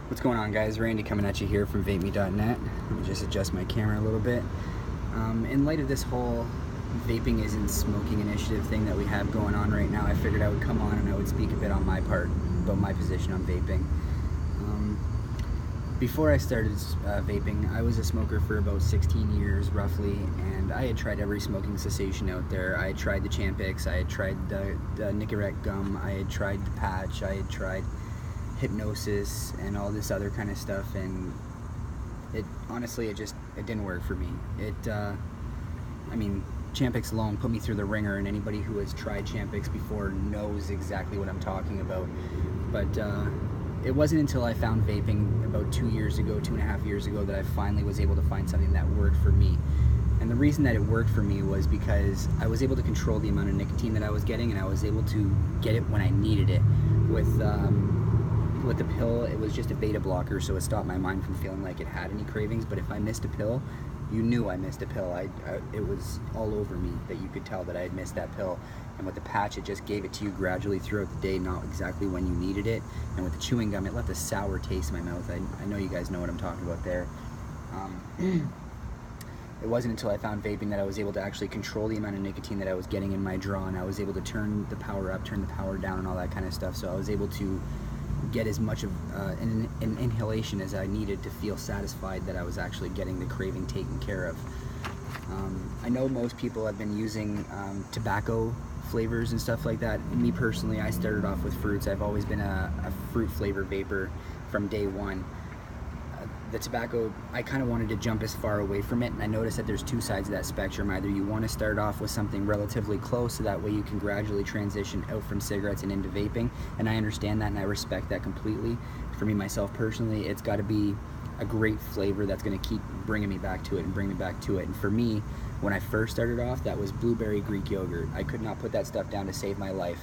What's going on, guys? Randy coming at you here from VapeMe.net. Let me just adjust my camera a little bit. In light of this whole vaping isn't smoking initiative thing that we have going on right now, I figured I would come on and I would speak a bit on my part about my position on vaping. Before I started vaping, I was a smoker for about 16 years roughly, and I had tried every smoking cessation out there. I had tried the Champix, I had tried the Nicorette gum, I had tried the patch, I had tried hypnosis and all this other kind of stuff, and it honestly it didn't work for me. I mean, Champix alone put me through the ringer, and anybody who has tried Champix before knows exactly what I'm talking about. But it wasn't until I found vaping about 2 years ago, 2.5 years ago, that I finally was able to find something that worked for me. And the reason that it worked for me was because I was able to control the amount of nicotine that I was getting, and I was able to get it when I needed it. With the pill, it was just a beta blocker, so it stopped my mind from feeling like it had any cravings. But if I missed a pill, you knew I missed a pill. It was all over me that you could tell that I had missed that pill. And with the patch, it just gave it to you gradually throughout the day, not exactly when you needed it. And with the chewing gum, it left a sour taste in my mouth. I know you guys know what I'm talking about there. It wasn't until I found vaping that I was able to actually control the amount of nicotine that I was getting in my draw, and I was able to turn the power up, turn the power down, and all that kind of stuff. So I was able to get as much of an inhalation as I needed to feel satisfied that I was actually getting the craving taken care of. I know most people have been using tobacco flavors and stuff like that. Me personally, I started off with fruits. I've always been a fruit flavor vapor from day one. The tobacco, I kind of wanted to jump as far away from it, and I noticed that there's two sides of that spectrum. Either you want to start off with something relatively close, so that way you can gradually transition out from cigarettes and into vaping, and I understand that and I respect that completely. For me, myself personally, it's got to be a great flavor that's going to keep bringing me back to it and bring me back to it. And for me, when I first started off, that was blueberry Greek yogurt. I could not put that stuff down to save my life.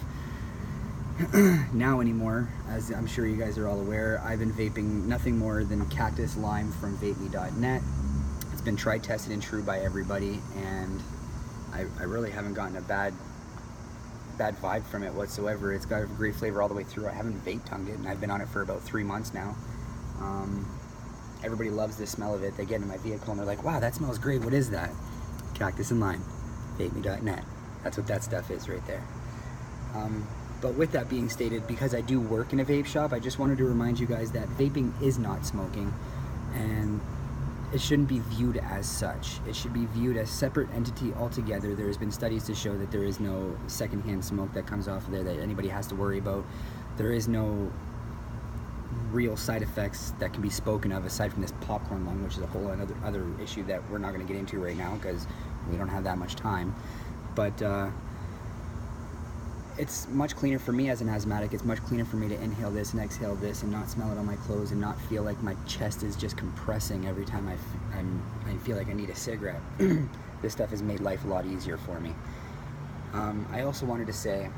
Now anymore, as I'm sure you guys are all aware, I've been vaping nothing more than Cactus Lime from VapeMe.net. It's been tried, tested, and true by everybody, and I really haven't gotten a bad vibe from it whatsoever. It's got a great flavor all the way through. I haven't vape tongued it, and I've been on it for about 3 months now. Everybody loves the smell of it. They get in my vehicle and they're like, wow, that smells great. What is that? Cactus and Lime, VapeMe.net. That's what that stuff is right there. But with that being stated, because I do work in a vape shop, I just wanted to remind you guys that vaping is not smoking, and it shouldn't be viewed as such. It should be viewed as a separate entity altogether. There has been studies to show that there is no secondhand smoke that comes off of there that anybody has to worry about. There is no real side effects that can be spoken of aside from this popcorn lung, which is a whole other issue that we're not going to get into right now because we don't have that much time. But it's much cleaner for me as an asthmatic. It's much cleaner for me to inhale this and exhale this and not smell it on my clothes and not feel like my chest is just compressing every time I feel like I need a cigarette. This stuff has made life a lot easier for me. I also wanted to say,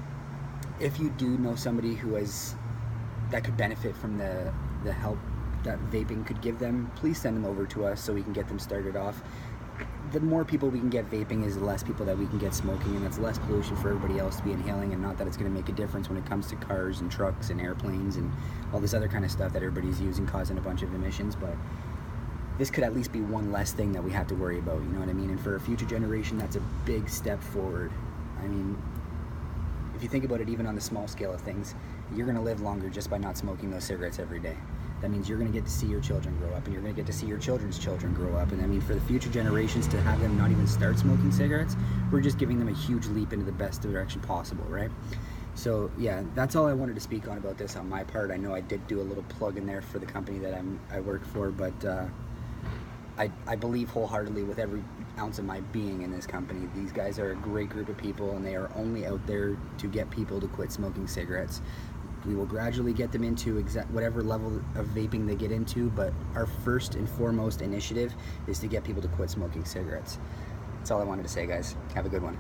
if you do know somebody that could benefit from the help that vaping could give them, please send them over to us so we can get them started off. The more people we can get vaping is the less people that we can get smoking, and that's less pollution for everybody else to be inhaling, and not that it's going to make a difference when it comes to cars and trucks and airplanes and all this other kind of stuff that everybody's using, causing a bunch of emissions. But this could at least be one less thing that we have to worry about, you know what I mean? And for a future generation, that's a big step forward. I mean, if you think about it, even on the small scale of things, you're going to live longer just by not smoking those cigarettes every day. That means you're going to get to see your children grow up, and you're going to get to see your children's children grow up. And I mean, for the future generations to have them not even start smoking cigarettes, we're just giving them a huge leap into the best direction possible, right? So yeah, that's all I wanted to speak on about this on my part. I know I did do a little plug in there for the company that I work for, but I believe wholeheartedly with every ounce of my being in this company. These guys are a great group of people, and they are only out there to get people to quit smoking cigarettes. We will gradually get them into whatever level of vaping they get into, but our first and foremost initiative is to get people to quit smoking cigarettes. That's all I wanted to say, guys. Have a good one.